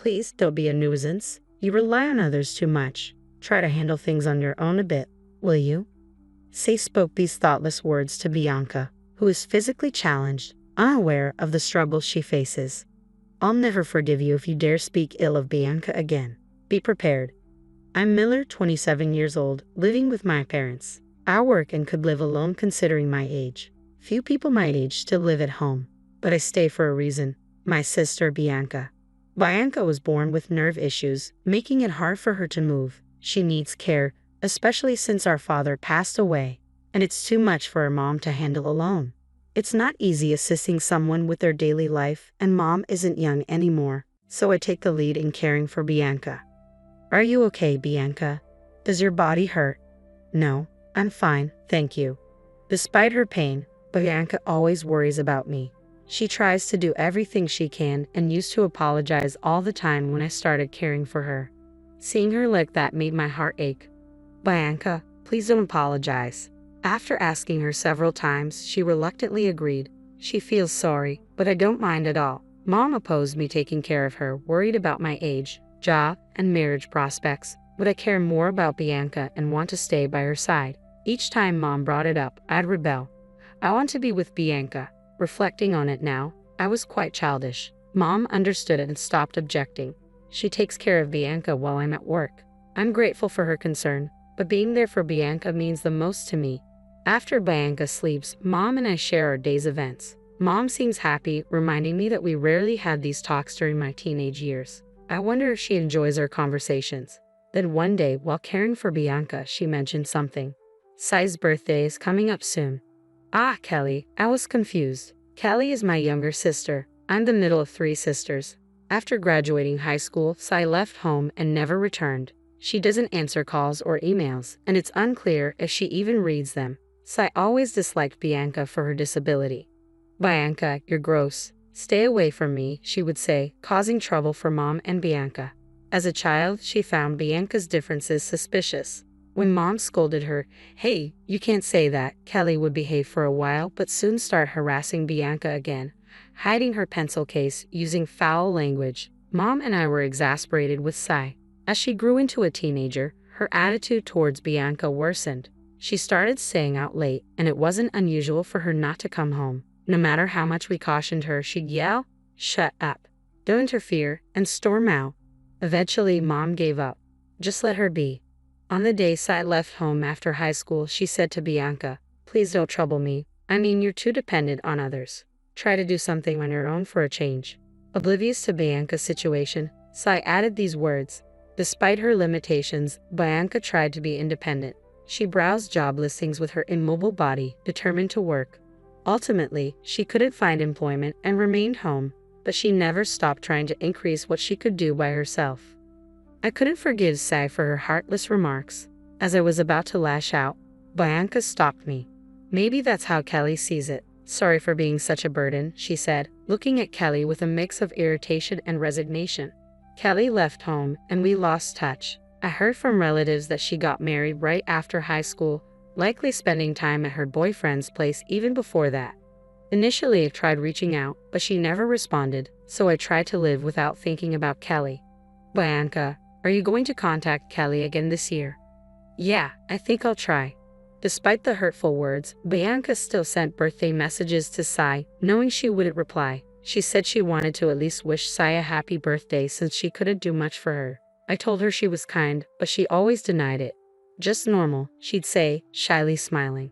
Please don't be a nuisance. You rely on others too much. Try to handle things on your own a bit, will you? Sai spoke these thoughtless words to Bianca, who is physically challenged, unaware of the struggles she faces. I'll never forgive you if you dare speak ill of Bianca again. Be prepared. I'm Miller, 27 years old, living with my parents. I work and could live alone considering my age. Few people my age still live at home, but I stay for a reason. My sister, Bianca. Bianca was born with nerve issues, making it hard for her to move. She needs care, especially since our father passed away, and it's too much for her mom to handle alone. It's not easy assisting someone with their daily life, and mom isn't young anymore, so I take the lead in caring for Bianca. Are you okay, Bianca? Does your body hurt? No, I'm fine, thank you. Despite her pain, Bianca always worries about me. She tries to do everything she can and used to apologize all the time when I started caring for her. Seeing her like that made my heart ache. Bianca, please don't apologize. After asking her several times, she reluctantly agreed. She feels sorry, but I don't mind at all. Mom opposed me taking care of her, worried about my age, job, and marriage prospects, but I care more about Bianca and want to stay by her side. Each time Mom brought it up, I'd rebel. I want to be with Bianca. Reflecting on it now, I was quite childish. Mom understood it and stopped objecting. She takes care of Bianca while I'm at work. I'm grateful for her concern, but being there for Bianca means the most to me. After Bianca sleeps, Mom and I share our day's events. Mom seems happy, reminding me that we rarely had these talks during my teenage years. I wonder if she enjoys our conversations. Then one day, while caring for Bianca, she mentioned something. Sai's birthday is coming up soon. Ah, Kelly, I was confused. Kelly is my younger sister. I'm the middle of 3 sisters. After graduating high school, Sai left home and never returned. She doesn't answer calls or emails, and it's unclear if she even reads them. Sai always disliked Bianca for her disability. Bianca, you're gross. Stay away from me, she would say, causing trouble for Mom and Bianca. As a child, she found Bianca's differences suspicious. When Mom scolded her, "Hey, you can't say that," Kelly would behave for a while but soon start harassing Bianca again, hiding her pencil case, using foul language. Mom and I were exasperated with Sai. As she grew into a teenager, her attitude towards Bianca worsened. She started staying out late, and it wasn't unusual for her not to come home. No matter how much we cautioned her, she'd yell, "Shut up, don't interfere," and storm out. Eventually, Mom gave up. Just let her be. On the day Sai left home after high school, she said to Bianca, "Please don't trouble me. I mean, you're too dependent on others. Try to do something on your own for a change." Oblivious to Bianca's situation, Sai added these words. Despite her limitations, Bianca tried to be independent. She browsed job listings with her immobile body, determined to work. Ultimately, she couldn't find employment and remained home, but she never stopped trying to increase what she could do by herself. I couldn't forgive Sai for her heartless remarks. As I was about to lash out, Bianca stopped me. "Maybe that's how Kelly sees it. Sorry for being such a burden," she said, looking at Kelly with a mix of irritation and resignation. Kelly left home, and we lost touch. I heard from relatives that she got married right after high school, likely spending time at her boyfriend's place even before that. Initially, I tried reaching out, but she never responded, so I tried to live without thinking about Kelly. Bianca, are you going to contact Kelly again this year? Yeah, I think I'll try. Despite the hurtful words, Bianca still sent birthday messages to Sai, knowing she wouldn't reply. She said she wanted to at least wish Sai a happy birthday since she couldn't do much for her. I told her she was kind, but she always denied it. "Just normal," she'd say, shyly smiling.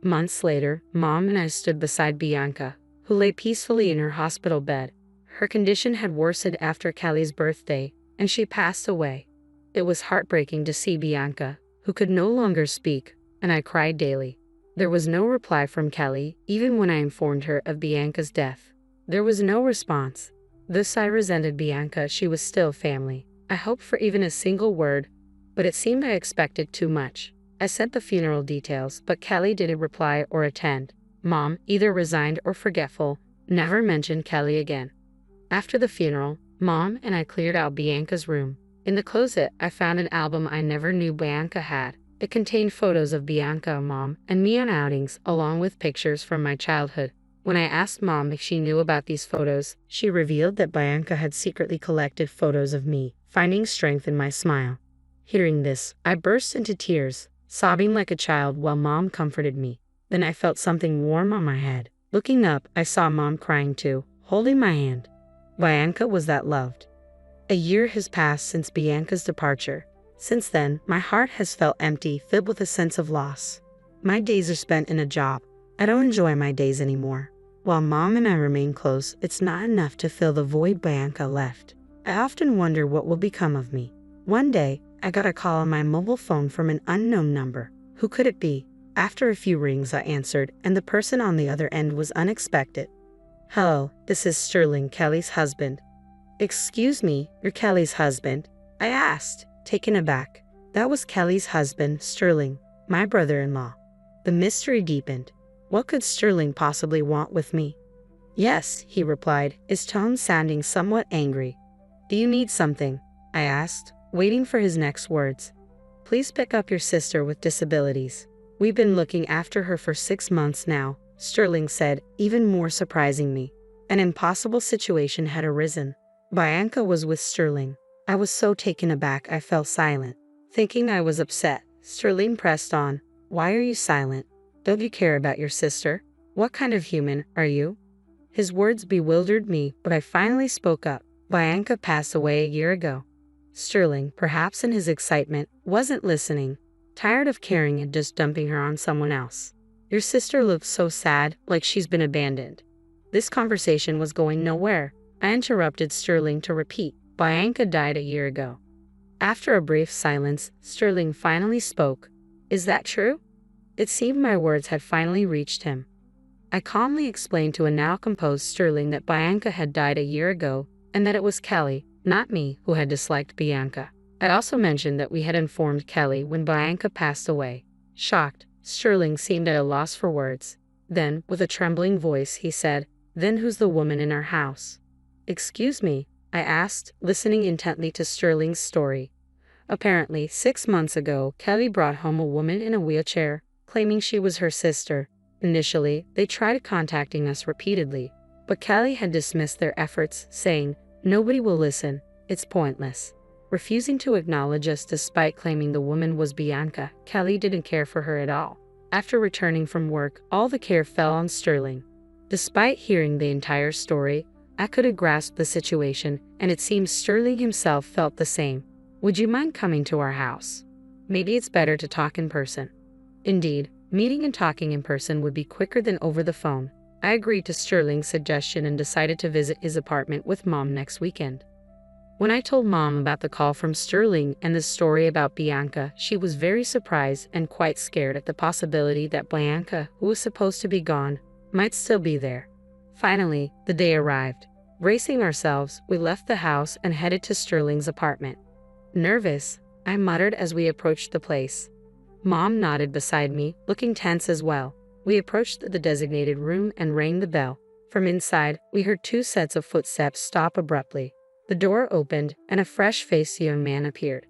Months later, Mom and I stood beside Bianca, who lay peacefully in her hospital bed. Her condition had worsened after Kelly's birthday, and she passed away. It was heartbreaking to see Bianca, who could no longer speak, and I cried daily. There was no reply from Kelly, even when I informed her of Bianca's death. There was no response. Though I resented Bianca, she was still family. I hoped for even a single word, but it seemed I expected too much. I sent the funeral details, but Kelly didn't reply or attend. Mom, either resigned or forgetful, never mentioned Kelly again. After the funeral, Mom and I cleared out Bianca's room. In the closet, I found an album I never knew Bianca had. It contained photos of Bianca, Mom, and me on outings, along with pictures from my childhood. When I asked Mom if she knew about these photos, she revealed that Bianca had secretly collected photos of me, finding strength in my smile. Hearing this, I burst into tears, sobbing like a child while Mom comforted me. Then I felt something warm on my head. Looking up, I saw Mom crying too, holding my hand. Bianca was that loved. A year has passed since Bianca's departure. Since then, my heart has felt empty, filled with a sense of loss. My days are spent in a job. I don't enjoy my days anymore. While Mom and I remain close, it's not enough to fill the void Bianca left. I often wonder what will become of me. One day, I got a call on my mobile phone from an unknown number. Who could it be? After a few rings, I answered, and the person on the other end was unexpected. Hello, this is Sterling, Kelly's husband. Excuse me, you're Kelly's husband? I asked, taken aback. That was Kelly's husband, Sterling, my brother-in-law. The mystery deepened. What could Sterling possibly want with me? Yes, he replied, his tone sounding somewhat angry. Do you need something? I asked, waiting for his next words. Please pick up your sister with disabilities. We've been looking after her for 6 months now, Sterling said, even more surprising me. An impossible situation had arisen. Bianca was with Sterling. I was so taken aback I fell silent. Thinking I was upset, Sterling pressed on. Why are you silent? Don't you care about your sister? What kind of human are you? His words bewildered me, but I finally spoke up. Bianca passed away a year ago. Sterling, perhaps in his excitement, wasn't listening. Tired of caring and just dumping her on someone else. Your sister looks so sad, like she's been abandoned. This conversation was going nowhere. I interrupted Sterling to repeat. Bianca died a year ago. After a brief silence, Sterling finally spoke. Is that true? It seemed my words had finally reached him. I calmly explained to a now composed Sterling that Bianca had died a year ago, and that it was Kelly, not me, who had disliked Bianca. I also mentioned that we had informed Kelly when Bianca passed away. Shocked, Sterling seemed at a loss for words. Then, with a trembling voice, he said, Then who's the woman in our house? Excuse me, I asked, listening intently to Sterling's story. Apparently, 6 months ago, Kelly brought home a woman in a wheelchair, claiming she was her sister. Initially, they tried contacting us repeatedly, but Kelly had dismissed their efforts, saying, Nobody will listen, it's pointless. Refusing to acknowledge us despite claiming the woman was Bianca, Kelly didn't care for her at all. After returning from work, all the care fell on Sterling. Despite hearing the entire story, I couldn't grasp the situation, and it seems Sterling himself felt the same. Would you mind coming to our house? Maybe it's better to talk in person. Indeed, meeting and talking in person would be quicker than over the phone. I agreed to Sterling's suggestion and decided to visit his apartment with Mom next weekend. When I told Mom about the call from Sterling and the story about Bianca, she was very surprised and quite scared at the possibility that Bianca, who was supposed to be gone, might still be there. Finally, the day arrived. Bracing ourselves, we left the house and headed to Sterling's apartment. Nervous, I muttered as we approached the place. Mom nodded beside me, looking tense as well. We approached the designated room and rang the bell. From inside, we heard 2 sets of footsteps stop abruptly. The door opened, and a fresh-faced young man appeared.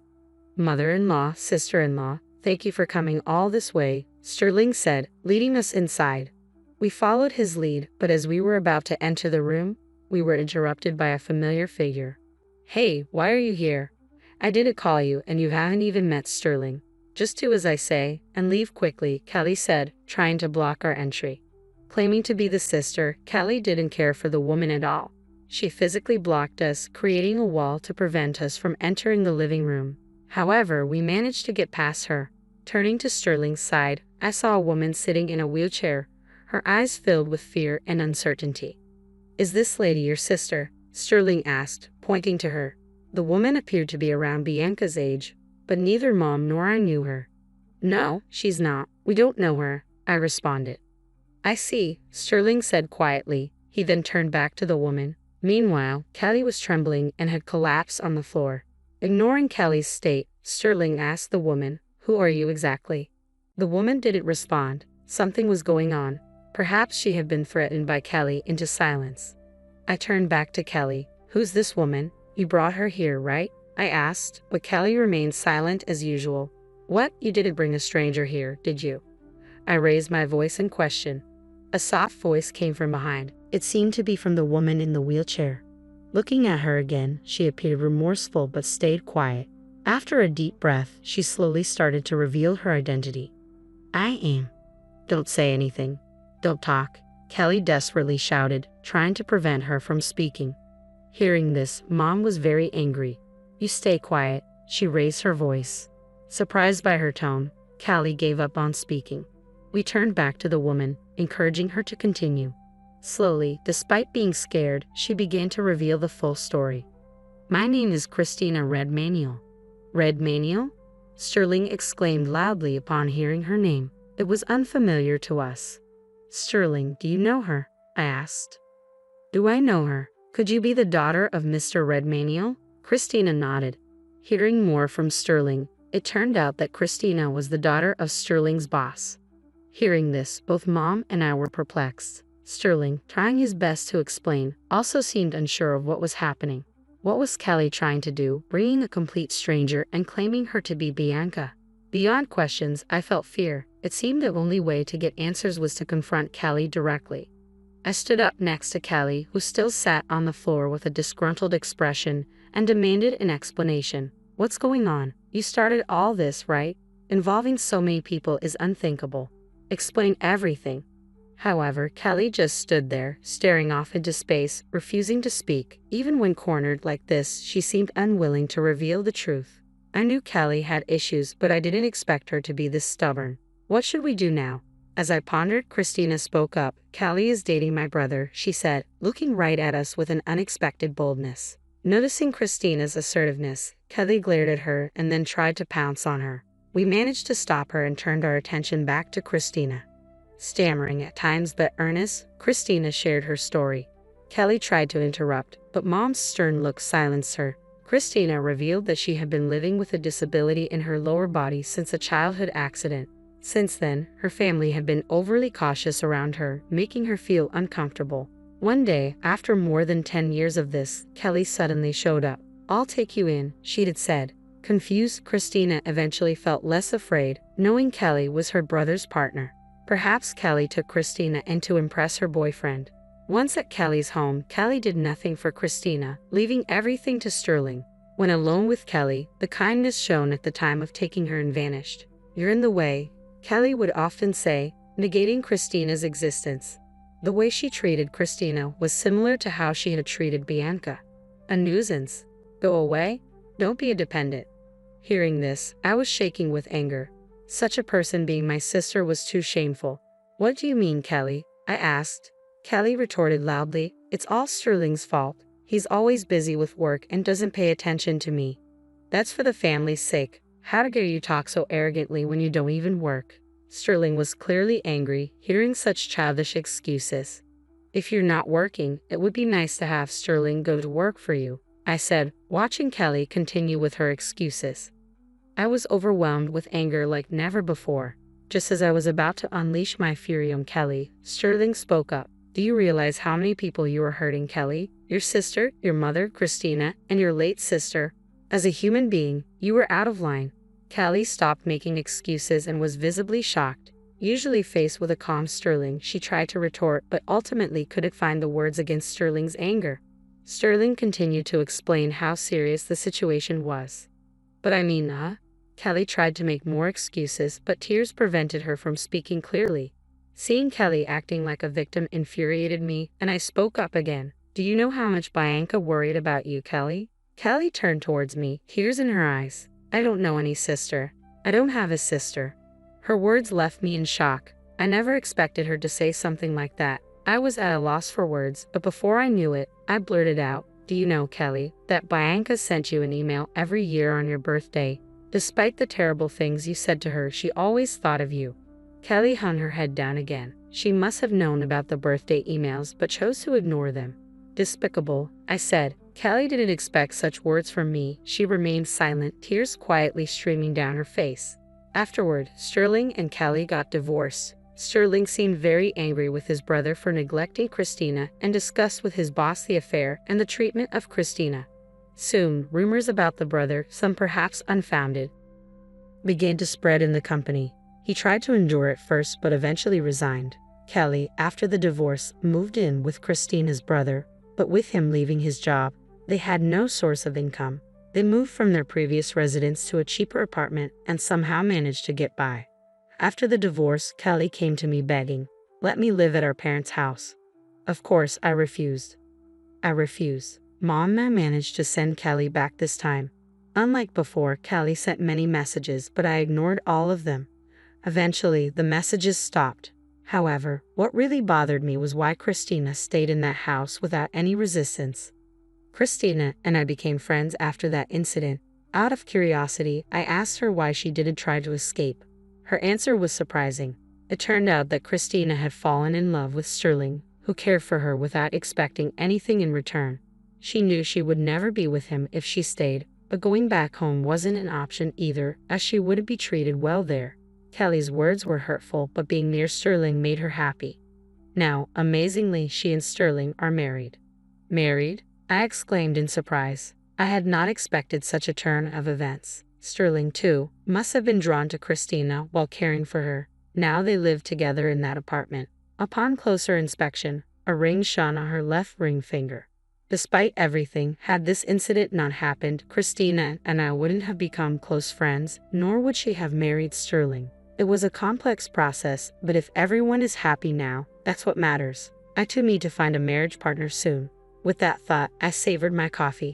Mother-in-law, sister-in-law, thank you for coming all this way, Sterling said, leading us inside. We followed his lead, but as we were about to enter the room, we were interrupted by a familiar figure. Hey, why are you here? I didn't call you, and you haven't even met Sterling. Just do as I say, and leave quickly, Kelly said, trying to block our entry. Claiming to be the sister, Kelly didn't care for the woman at all. She physically blocked us, creating a wall to prevent us from entering the living room. However, we managed to get past her. Turning to Sterling's side, I saw a woman sitting in a wheelchair, her eyes filled with fear and uncertainty. Is this lady your sister? Sterling asked, pointing to her. The woman appeared to be around Bianca's age, but neither Mom nor I knew her. No, she's not. We don't know her, I responded. I see, Sterling said quietly. He then turned back to the woman. Meanwhile, Kelly was trembling and had collapsed on the floor. Ignoring Kelly's state, Sterling asked the woman, Who are you exactly? The woman didn't respond. Something was going on. Perhaps she had been threatened by Kelly into silence. I turned back to Kelly. Who's this woman? You brought her here, right? I asked, but Kelly remained silent as usual. What? You didn't bring a stranger here, did you? I raised my voice in question. A soft voice came from behind. It seemed to be from the woman in the wheelchair. Looking at her again, she appeared remorseful but stayed quiet. After a deep breath, she slowly started to reveal her identity. I am. Don't say anything. Don't talk, Kelly desperately shouted, trying to prevent her from speaking. Hearing this, Mom was very angry. You stay quiet, she raised her voice. Surprised by her tone, Kelly gave up on speaking. We turned back to the woman, encouraging her to continue. Slowly, despite being scared, she began to reveal the full story. My name is Christina Red Manuel. Red Manuel? Sterling exclaimed loudly upon hearing her name. It was unfamiliar to us. Sterling, do you know her? I asked. Do I know her? Could you be the daughter of Mr. Red Manuel? Christina nodded. Hearing more from Sterling, it turned out that Christina was the daughter of Sterling's boss. Hearing this, both Mom and I were perplexed. Sterling, trying his best to explain, also seemed unsure of what was happening. What was Kelly trying to do, bringing a complete stranger and claiming her to be Bianca? Beyond questions, I felt fear. It seemed the only way to get answers was to confront Kelly directly. I stood up next to Kelly, who still sat on the floor with a disgruntled expression, and demanded an explanation. What's going on? You started all this, right? Involving so many people is unthinkable. Explain everything. However, Kelly just stood there, staring off into space, refusing to speak. Even when cornered like this, she seemed unwilling to reveal the truth. I knew Kelly had issues, but I didn't expect her to be this stubborn. What should we do now? As I pondered, Christina spoke up. Kelly is dating my brother, she said, looking right at us with an unexpected boldness. Noticing Christina's assertiveness, Kelly glared at her and then tried to pounce on her. We managed to stop her and turned our attention back to Christina. Stammering at times but earnest, Christina shared her story. Kelly tried to interrupt, but Mom's stern look silenced her. Christina revealed that she had been living with a disability in her lower body since a childhood accident. Since then, her family had been overly cautious around her, making her feel uncomfortable. One day, after more than 10 years of this, Kelly suddenly showed up. I'll take you in, she had said. Confused, Christina eventually felt less afraid, knowing Kelly was her brother's partner. Perhaps Kelly took Christina in to impress her boyfriend. Once at Kelly's home, Kelly did nothing for Christina, leaving everything to Sterling. When alone with Kelly, the kindness shown at the time of taking her in vanished. You're in the way, Kelly would often say, negating Christina's existence. The way she treated Christina was similar to how she had treated Bianca. A nuisance. Go away? Don't be a dependent. Hearing this, I was shaking with anger. Such a person being my sister was too shameful. What do you mean, Kelly? I asked. Kelly retorted loudly, it's all Sterling's fault. He's always busy with work and doesn't pay attention to me. That's for the family's sake. How dare you talk so arrogantly when you don't even work? Sterling was clearly angry, hearing such childish excuses. If you're not working, it would be nice to have Sterling go to work for you, I said, watching Kelly continue with her excuses. I was overwhelmed with anger like never before. Just as I was about to unleash my fury on Kelly, Sterling spoke up. Do you realize how many people you are hurting, Kelly? Your sister, your mother, Christina, and your late sister. As a human being, you were out of line. Kelly stopped making excuses and was visibly shocked. Usually faced with a calm Sterling, she tried to retort but ultimately couldn't find the words against Sterling's anger. Sterling continued to explain how serious the situation was. But I mean, Kelly tried to make more excuses, but tears prevented her from speaking clearly. Seeing Kelly acting like a victim infuriated me, and I spoke up again. Do you know how much Bianca worried about you, Kelly? Kelly turned towards me, tears in her eyes. I don't know any sister. I don't have a sister. Her words left me in shock. I never expected her to say something like that. I was at a loss for words, but before I knew it, I blurted out, do you know, Kelly, that Bianca sent you an email every year on your birthday? Despite the terrible things you said to her, she always thought of you. Kelly hung her head down again. She must have known about the birthday emails but chose to ignore them. Despicable, I said. Kelly didn't expect such words from me. She remained silent, tears quietly streaming down her face. Afterward, Sterling and Kelly got divorced. Sterling seemed very angry with his brother for neglecting Christina and discussed with his boss the affair and the treatment of Christina. Soon, rumors about the brother, some perhaps unfounded, began to spread in the company. He tried to endure it first but eventually resigned. Kelly, after the divorce, moved in with Christina's brother, but with him leaving his job, they had no source of income. They moved from their previous residence to a cheaper apartment and somehow managed to get by. After the divorce, Kelly came to me begging, "Let me live at our parents' house." Of course, I refused. Mom managed to send Kelly back this time. Unlike before, Kelly sent many messages, but I ignored all of them. Eventually, the messages stopped. However, what really bothered me was why Christina stayed in that house without any resistance. Christina and I became friends after that incident. Out of curiosity, I asked her why she didn't try to escape. Her answer was surprising. It turned out that Christina had fallen in love with Sterling, who cared for her without expecting anything in return. She knew she would never be with him if she stayed, but going back home wasn't an option either, as she wouldn't be treated well there. Kelly's words were hurtful, but being near Sterling made her happy. Now, amazingly, she and Sterling are married. Married? I exclaimed in surprise. I had not expected such a turn of events. Sterling, too, must have been drawn to Christina while caring for her. Now they live together in that apartment. Upon closer inspection, a ring shone on her left ring finger. Despite everything, had this incident not happened, Christina and I wouldn't have become close friends, nor would she have married Sterling. It was a complex process, but if everyone is happy now, that's what matters. I too need to find a marriage partner soon. With that thought, I savored my coffee.